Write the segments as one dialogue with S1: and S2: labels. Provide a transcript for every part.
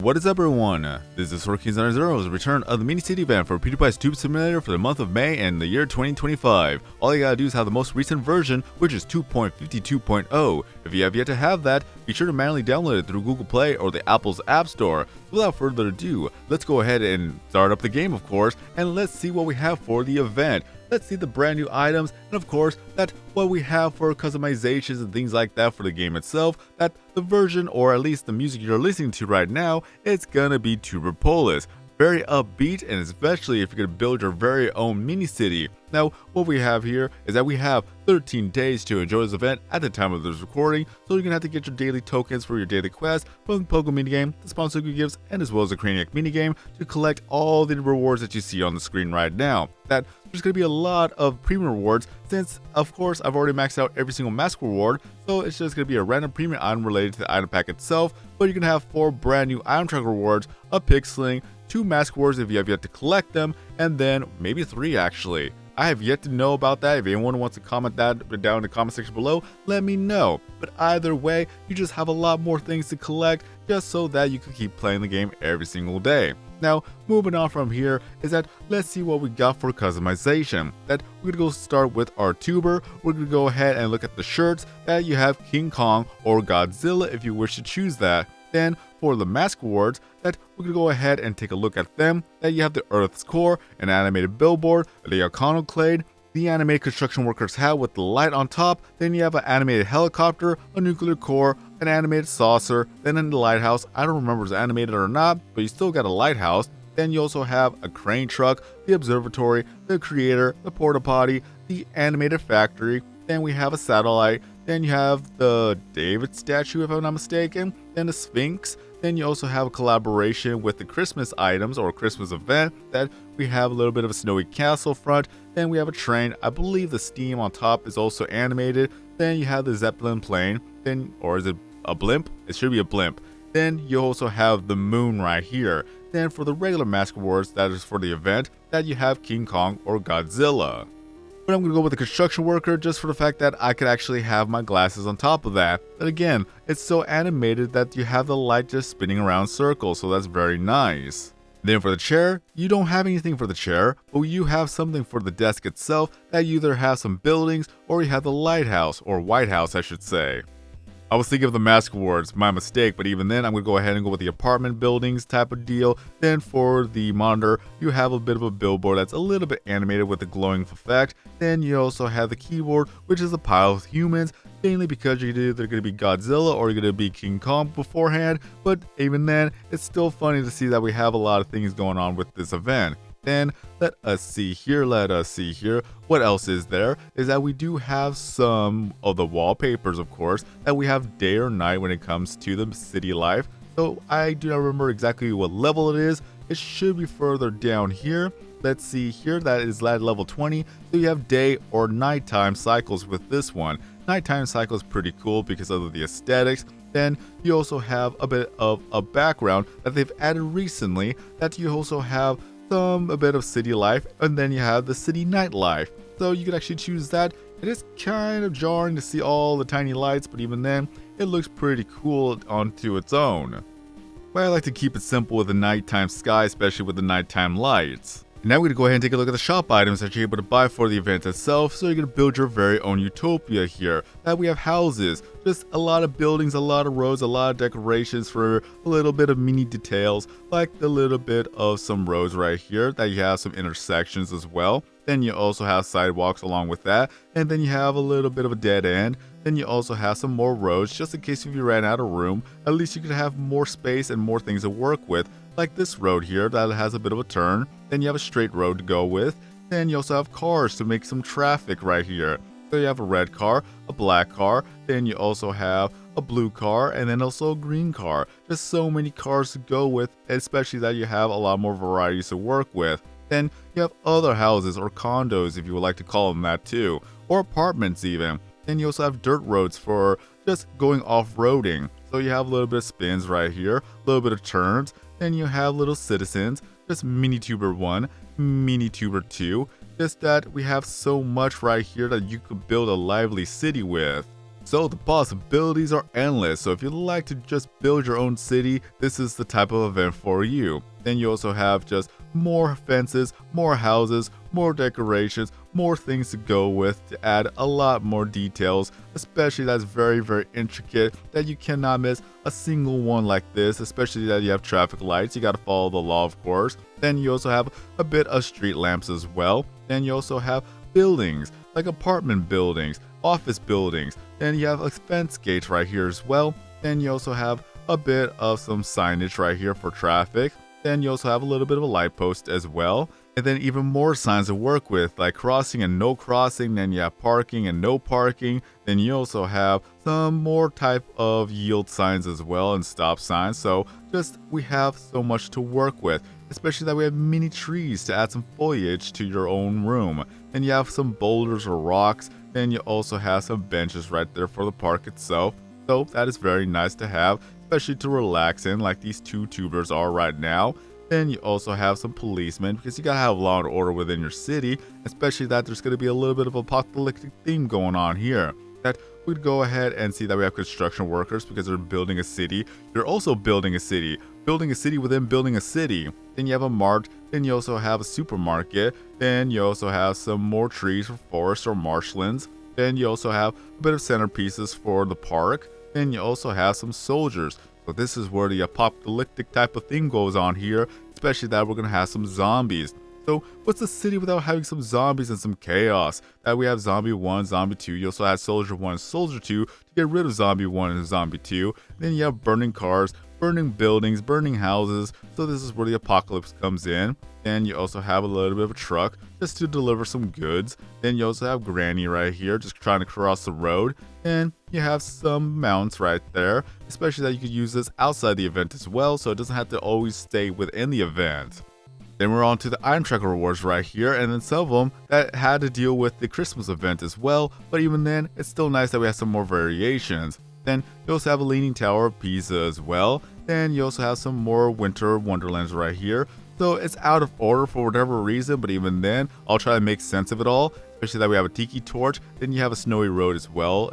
S1: What is up, everyone? This is Kings90's return of the mini city event for Pewdiepie's Tube Simulator for the month of May and the year 2025. All you gotta do is have the most recent version, which is 2.52.0. If you have yet to have that, be sure to manually download it through Google Play or the Apple's App Store. So without further ado, let's go ahead and start up the game, of course, and let's see what we have for the event. Let's see the brand new items, and of course, that what we have for customizations and things like that for the game itself, that the version, or at least the music you're listening to right now, it's gonna be Pewdiepie. Very upbeat, and especially if you're gonna build your very own mini city. Now, what we have here is that we have 13 days to enjoy this event at the time of this recording, so you're gonna have to get your daily tokens for your daily quest from the Pogo minigame, the Sponsor Gifts, and as well as the Craniac minigame to collect all the rewards that you see on the screen right now. That there's gonna be a lot of premium rewards since, of course, I've already maxed out every single mask reward, so it's just gonna be a random premium item related to the item pack itself, but you're gonna have 4 brand new item track rewards, a pick sling, 2 mask rewards if you have yet to collect them, and then maybe 3 actually. I have yet to know about that. If anyone wants to comment that down in the comment section below, let me know. But either way, you just have a lot more things to collect just so that you can keep playing the game every single day. Now, moving on from here is that let's see what we got for customization. That we're gonna go start with our tuber. We're gonna go ahead and look at the shirts that you have King Kong or Godzilla if you wish to choose that. Then for the mask rewards, that we're gonna go ahead and take a look at them. That you have the Earth's core, an animated billboard, the iconoclade, the animated construction worker's hat with the light on top. Then you have an animated helicopter, a nuclear core, an animated saucer. Then in the lighthouse, I don't remember if it's animated or not, but you still got a lighthouse. Then you also have a crane truck, the observatory, the creator, the porta potty, the animated factory. Then we have a satellite. Then you have the David statue, if I'm not mistaken. Then the Sphinx. Then you also have a collaboration with the Christmas items or Christmas event. That we have a little bit of a snowy castle front. Then we have a train. I believe the steam on top is also animated. Then you have the Zeppelin plane. Then, or is it a blimp? It should be a blimp. Then you also have the moon right here. Then for the regular mask rewards, that is for the event, that you have King Kong or Godzilla. But I'm going to go with the construction worker just for the fact that I could actually have my glasses on top of that. But again, it's so animated that you have the light just spinning around circles, so that's very nice. Then for the chair, you don't have anything for the chair, but you have something for the desk itself that you either have some buildings or you have the lighthouse, or White House I should say. I was thinking of the mask awards, my mistake, but even then I'm going to go ahead and go with the apartment buildings type of deal. Then for the monitor, you have a bit of a billboard that's a little bit animated with a glowing effect. Then you also have the keyboard, which is a pile of humans, mainly because you're either going to be Godzilla or you're going to be King Kong beforehand. But even then, it's still funny to see that we have a lot of things going on with this event. Then let us see here. What else is there? Is that we do have some of the wallpapers, of course, that we have day or night when it comes to the city life. So I do not remember exactly what level it is. It should be further down here. Let's see here. That is at level 20. So you have day or nighttime cycles with this one. Nighttime cycle is pretty cool because of the aesthetics. Then you also have a bit of a background that they've added recently, that you also have a bit of city life, and then you have the city nightlife. So you can actually choose that. It is kind of jarring to see all the tiny lights, but even then, it looks pretty cool onto its own. But I like to keep it simple with the nighttime sky, especially with the nighttime lights. And now we're going to go ahead and take a look at the shop items that you're able to buy for the event itself, so you're going to build your very own utopia here. That we have houses, just a lot of buildings, a lot of roads, a lot of decorations for a little bit of mini details, like the little bit of some roads right here, that you have some intersections as well. Then you also have sidewalks along with that, and then you have a little bit of a dead end. Then you also have some more roads, just in case if you ran out of room, at least you could have more space and more things to work with. Like this road here that has a bit of a turn. Then you have a straight road to go with. Then you also have cars to make some traffic right here. So you have a red car, a black car, then you also have a blue car, and then also a green car. Just so many cars to go with, especially that you have a lot more varieties to work with. Then you have other houses or condos, if you would like to call them that too, or apartments even. Then you also have dirt roads for just going off-roading. So you have a little bit of spins right here, a little bit of turns. Then you have little citizens, just mini tuber 1, mini tuber 2. Just that we have so much right here that you could build a lively city with. So the possibilities are endless, so if you'd like to just build your own city, this is the type of event for you. Then you also have just more fences, more houses, more decorations, more things to go with to add a lot more details, especially that's very, very intricate that you cannot miss a single one like this, especially that you have traffic lights, you gotta follow the law of course. Then you also have a bit of street lamps as well. Then you also have buildings, like apartment buildings, office buildings. Then you have a fence gate right here as well. Then you also have a bit of some signage right here for traffic. Then you also have a little bit of a light post as well. And then even more signs to work with, like crossing and no crossing. Then you have parking and no parking. Then you also have some more type of yield signs as well and stop signs. So we have so much to work with, especially that we have mini trees to add some foliage to your own room. Then you have some boulders or rocks. Then you also have some benches right there for the park itself. So that is very nice to have, especially to relax in like these two tubers are right now. Then you also have some policemen because you gotta have law and order within your city, especially that there's gonna be a little bit of a apocalyptic theme going on here. That we'd go ahead and see that we have construction workers because they're building a city. You're also building a city within building a city. Then you have a mart. Then you also have a supermarket. Then you also have some more trees for forests or marshlands. Then you also have a bit of centerpieces for the park. Then you also have some soldiers. So this is where the apocalyptic type of thing goes on here, especially that we're going to have some zombies. So what's a city without having some zombies and some chaos? That we have Zombie 1, Zombie 2, you also have Soldier 1 and Soldier 2 to get rid of Zombie 1 and Zombie 2. Then you have burning cars, burning buildings, burning houses. So this is where the apocalypse comes in. Then you also have a little bit of a truck just to deliver some goods. Then you also have Granny right here just trying to cross the road. And you have some mounts right there, especially that you could use this outside the event as well, so it doesn't have to always stay within the event. Then we're on to the item tracker rewards right here, and then some of them that had to deal with the Christmas event as well, but even then, it's still nice that we have some more variations. Then you also have a Leaning Tower of Pisa as well. Then you also have some more Winter Wonderlands right here. So it's out of order for whatever reason, but even then, I'll try to make sense of it all, especially that we have a Tiki Torch. Then you have a Snowy Road as well,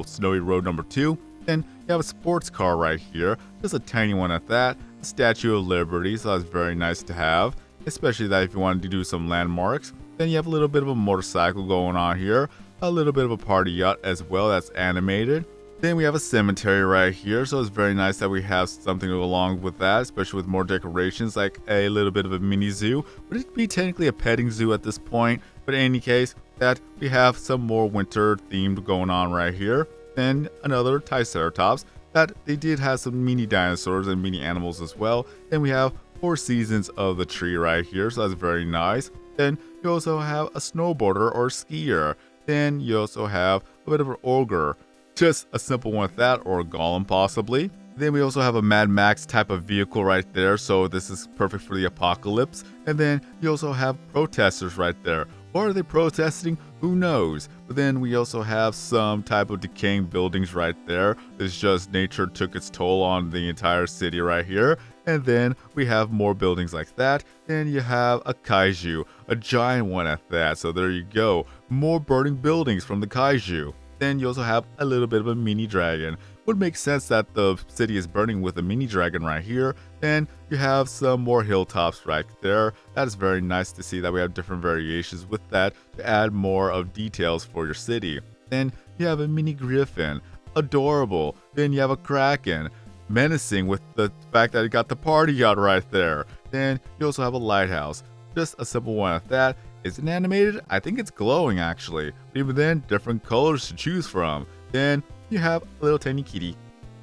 S1: Snowy Road number 2. Then you have a sports car right here, just a tiny one at that. A Statue of Liberty, so that's very nice to have, especially that if you wanted to do some landmarks. Then you have a little bit of a motorcycle going on here, a little bit of a party yacht as well that's animated. Then we have a cemetery right here, so it's very nice that we have something to go along with that, especially with more decorations like a little bit of a mini zoo. Would it be technically a petting zoo at this point? But in any case, that we have some more winter themed going on right here. Then another Triceratops that they did have some mini dinosaurs and mini animals as well. Then we have 4 seasons of the tree right here, so that's very nice. Then you also have a snowboarder or skier. Then you also have a bit of an ogre. Just a simple one with that, or a golem possibly. Then we also have a Mad Max type of vehicle right there, so this is perfect for the apocalypse. And then you also have protesters right there. Why are they protesting? Who knows? But then we also have some type of decaying buildings right there. It's just nature took its toll on the entire city right here. And then we have more buildings like that. Then you have a kaiju, a giant one at that. So there you go. More burning buildings from the kaiju. Then you also have a little bit of a mini dragon. Would make sense that the city is burning with a mini dragon right here. Then you have some more hilltops right there. That is very nice to see that we have different variations with that to add more of details for your city. Then you have a mini griffin, adorable. Then you have a kraken, menacing with the fact that it got the party yacht right there. Then you also have a lighthouse, just a simple one at that. Is it animated? I think it's glowing actually. But even then, different colors to choose from. Then you have a little tiny kitty.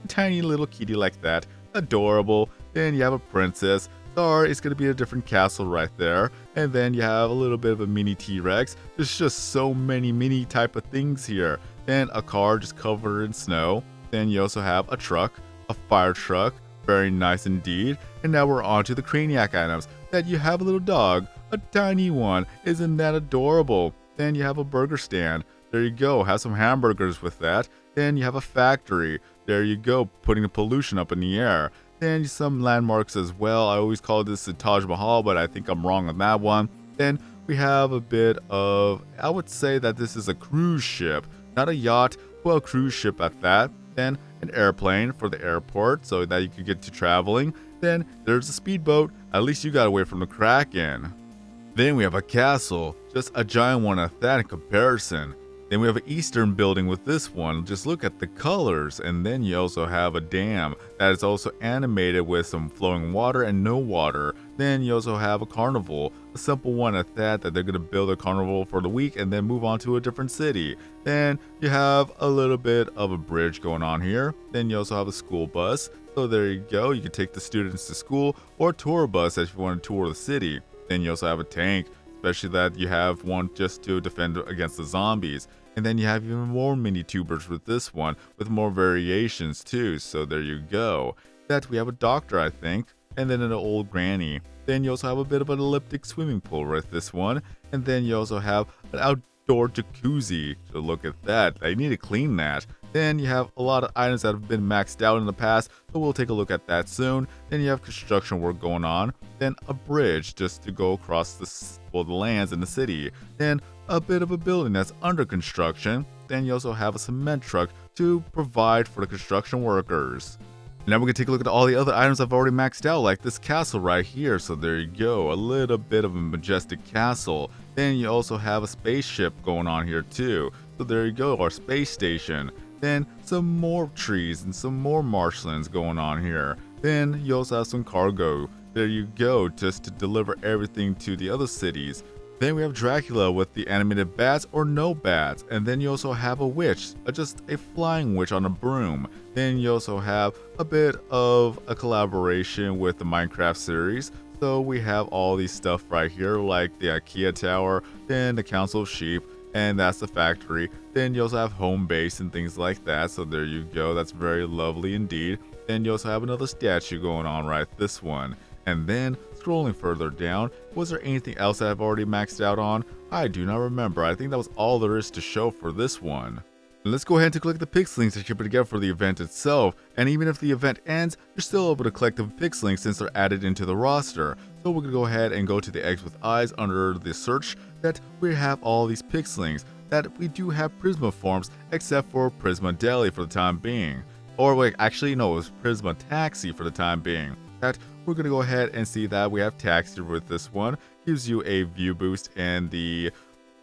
S1: A tiny little kitty like that. Adorable. Then you have a princess. Or it's going to be a different castle right there. And then you have a little bit of a mini T-Rex. There's just so many mini type of things here. Then a car just covered in snow. Then you also have a truck. A fire truck. Very nice indeed. And now we're on to the Craniac items. That you have a little dog. A tiny one. Isn't that adorable? Then you have a burger stand. There you go. Have some hamburgers with that. Then you have a factory. There you go. Putting the pollution up in the air. Then some landmarks as well. I always call this the Taj Mahal, but I think I'm wrong on that one. Then we have a bit of, I would say that this is a cruise ship. Not a yacht, well, a cruise ship at that, then an airplane for the airport so that you could get to traveling, then there's a speedboat, at least you got away from the Kraken. Then we have a castle, just a giant one at that in comparison. Then we have an eastern building with this one, just look at the colors. And then you also have a dam that is also animated with some flowing water and no water. Then you also have a carnival, a simple one at that they're going to build a carnival for the week and then move on to a different city. Then you have a little bit of a bridge going on here. Then you also have a school bus. So there you go, you can take the students to school, or tour bus if you want to tour the city. Then you also have a tank, especially that you have one just to defend against the zombies. And then you have even more mini tubers with this one, with more variations too, so there you go. That we have a doctor, I think, and then an old granny. Then you also have a bit of an elliptic swimming pool with this one, and then you also have an outdoor jacuzzi. So look at that, I need to clean that. Then you have a lot of items that have been maxed out in the past, so we'll take a look at that soon. Then you have construction work going on, then a bridge just to go across the lands in the city. Then a bit of a building that's under construction. Then you also have a cement truck to provide for the construction workers. Now we're going to take a look at all the other items I've already maxed out, like this castle right here. So there you go, a little bit of a majestic castle. Then you also have a spaceship going on here too. So there you go, our space station. Then some more trees and some more marshlands going on here. Then you also have some cargo. There you go, just to deliver everything to the other cities. Then we have Dracula with the animated bats or no bats. And then you also have a witch, just a flying witch on a broom. Then you also have a bit of a collaboration with the Minecraft series. So we have all these stuff right here, like the IKEA tower, then the Council of Sheep, and that's the factory. Then you also have home base and things like that. So there you go, that's very lovely indeed. Then you also have another statue going on right this one. And then scrolling further down, was there anything else that I've already maxed out on? I do not remember. I think that was all there is to show for this one. Let's go ahead and take a look at the pixelinks that you're able to get for the event itself. And even if the event ends, you're still able to collect the pixelinks since they're added into the roster. So we're going to go ahead and go to the eggs with eyes under the search that we have all these pixelinks. That we do have Prisma forms except for Prisma Deli for the time being. Or wait, actually no, it was Prisma Taxi for the time being. That we're going to go ahead and see that we have Taxi with this one. Gives you a view boost in the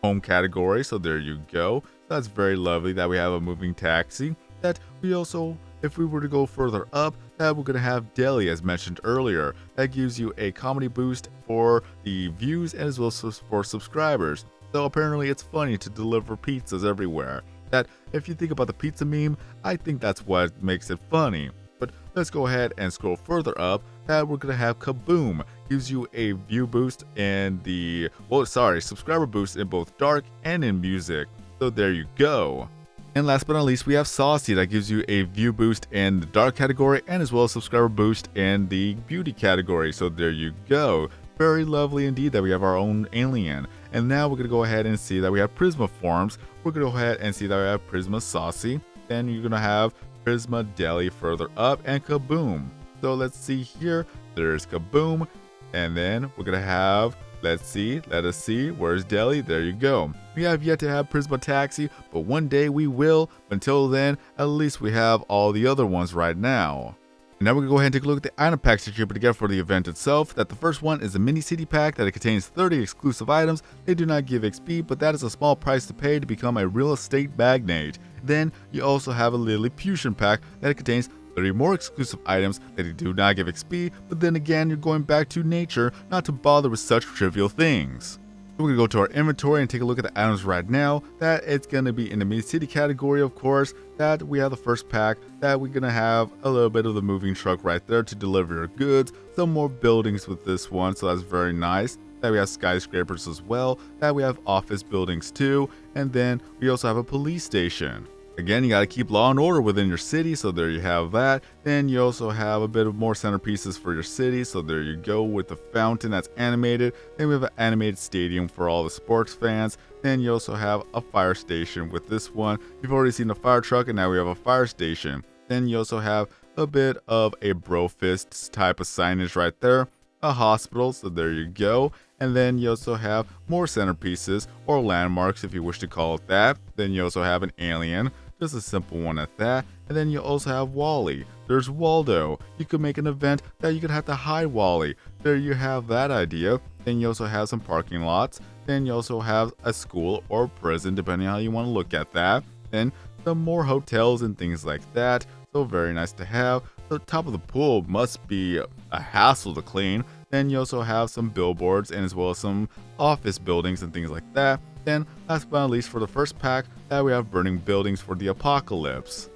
S1: home category, so there you go. That's very lovely that we have a moving taxi. That we also, if we were to go further up, that we're going to have Deli as mentioned earlier. That gives you a comedy boost for the views and as well as for subscribers. So apparently it's funny to deliver pizzas everywhere. That if you think about the pizza meme, I think that's what makes it funny. But let's go ahead and scroll further up. That we're going to have Kaboom. Gives you a view boost and subscriber boost in both dark and in music. So there you go. And last but not least, we have Saucy that gives you a view boost in the dark category and as well as subscriber boost in the beauty category. So there you go. Very lovely indeed that we have our own alien. And now we're going to go ahead and see that we have Prisma forms. We're going to go ahead and see that we have Prisma Saucy. Then you're going to have Prisma Deli further up and Kaboom. So let's see here. There's Kaboom. And then we're going to have, let us see, where's Deli? There you go. We have yet to have Prisma Taxi, but one day we will. Until then, at least we have all the other ones right now. Now we're going to go ahead and take a look at the item packs that you're able to get for the event itself. That the first one is a mini city pack that it contains 30 exclusive items. They do not give XP, but that is a small price to pay to become a real estate magnate. Then you also have a Lilliputian pack that it contains 30 more exclusive items that do not give XP, but then again you're going back to nature not to bother with such trivial things. We're going to go to our inventory and take a look at the items right now. That it's going to be in the mini city category, of course. That we have the first pack. That we're going to have a little bit of the moving truck right there to deliver your goods. Some more buildings with this one, so that's very nice. That we have skyscrapers as well. That we have office buildings too. And then we also have a police station. Again, you got to keep law and order within your city, so there you have that. Then you also have a bit of more centerpieces for your city, so there you go with the fountain that's animated. Then we have an animated stadium for all the sports fans. Then you also have a fire station with this one. You've already seen a fire truck, and now we have a fire station. Then you also have a bit of a Brofist type of signage right there. A hospital, so there you go. And then you also have more centerpieces or landmarks if you wish to call it that. Then you also have an alien just a simple one at that. And then you also have Wally. There's Waldo. You could make an event that you could have to hide Wally. There you have that idea. Then you also have some parking lots. Then you also have a school or prison, depending on how you want to look at that. Then some more hotels and things like that. So very nice to have. The top of the pool must be a hassle to clean. Then you also have some billboards and as well as some office buildings and things like that. Then last but not least, for the first pack, that we have burning buildings for the apocalypse.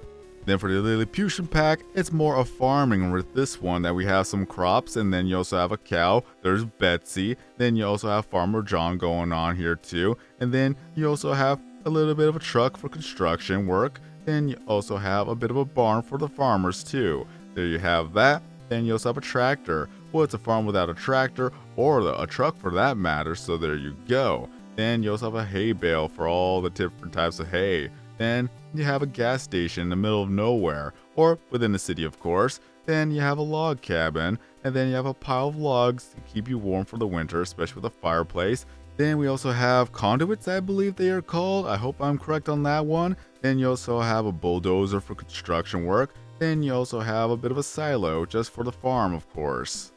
S1: Then for the Lilliputian pack, it's more of farming with this one, that we have some crops, and then you also have a cow. There's Betsy. Then you also have Farmer John going on here too. And then you also have a little bit of a truck for construction work. Then you also have a bit of a barn for the farmers too. There you have that. Then you also have a tractor. Well, it's a farm without a tractor, or a truck for that matter, so there you go. Then you also have a hay bale for all the different types of hay. Then you have a gas station in the middle of nowhere, or within the city of course. Then you have a log cabin, and then you have a pile of logs to keep you warm for the winter, especially with a fireplace. Then we also have conduits, I believe they are called. I hope I'm correct on that one. Then you also have a bulldozer for construction work. Then you also have a bit of a silo just for the farm, of course.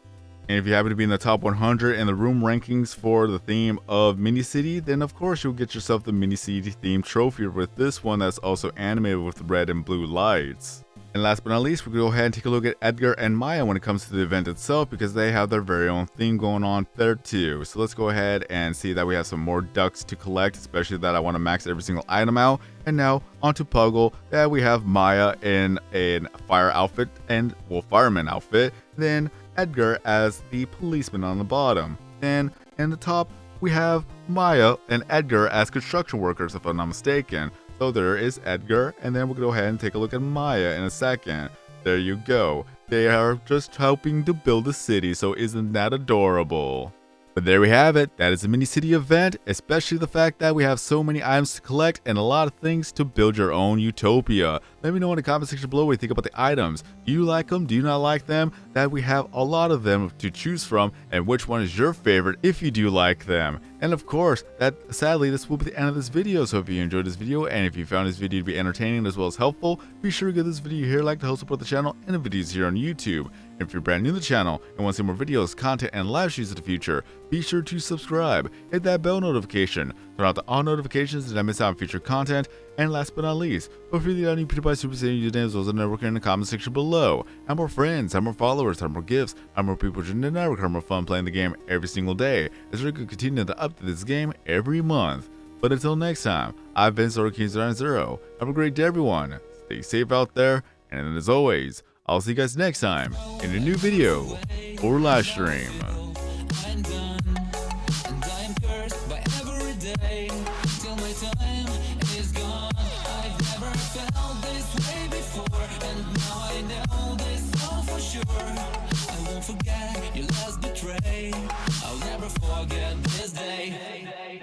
S1: And if you happen to be in the top 100 in the room rankings for the theme of Mini City, then of course you'll get yourself the Mini City themed trophy with this one that's also animated with red and blue lights. And last but not least, we're going to go ahead and take a look at Edgar and Maya when it comes to the event itself, because they have their very own theme going on there too. So let's go ahead and see that we have some more ducks to collect, especially that I want to max every single item out. And now onto Puggle, that we have Maya in a fire outfit and, well, fireman outfit. Then Edgar as the policeman on the bottom. Then in the top, we have Maya and Edgar as construction workers, if I'm not mistaken. So there is Edgar, and then we'll go ahead and take a look at Maya in a second. There you go. They are just helping to build a city, so isn't that adorable? But there we have it. That is a mini city event, especially the fact that we have so many items to collect and a lot of things to build your own utopia. Let me know in the comment section below what you think about the items. Do you like them? Do you not like them? That we have a lot of them to choose from, and which one is your favorite if you do like them. And of course, sadly this will be the end of this video, so if you enjoyed this video and if you found this video to be entertaining as well as helpful, be sure to give this video here a like to help support the channel and the videos here on YouTube. And if you're brand new to the channel and want to see more videos, content, and live streams in the future, be sure to subscribe, hit that bell notification, turn out the all notifications so that I miss out on future content, and last but not least, feel free to get out new Pewdiepie Super Saiyan usernames as well as the network in the comment section below. Have more friends, have more followers, have more gifts, have more people joining the network, have more fun playing the game every single day, as we're going to continue to update this game every month. But until next time, I've been SorkinZero. Have a great day everyone, stay safe out there, and as always, I'll see you guys next time in a new video or live stream.
S2: Forget your last betray. I'll never forget this day.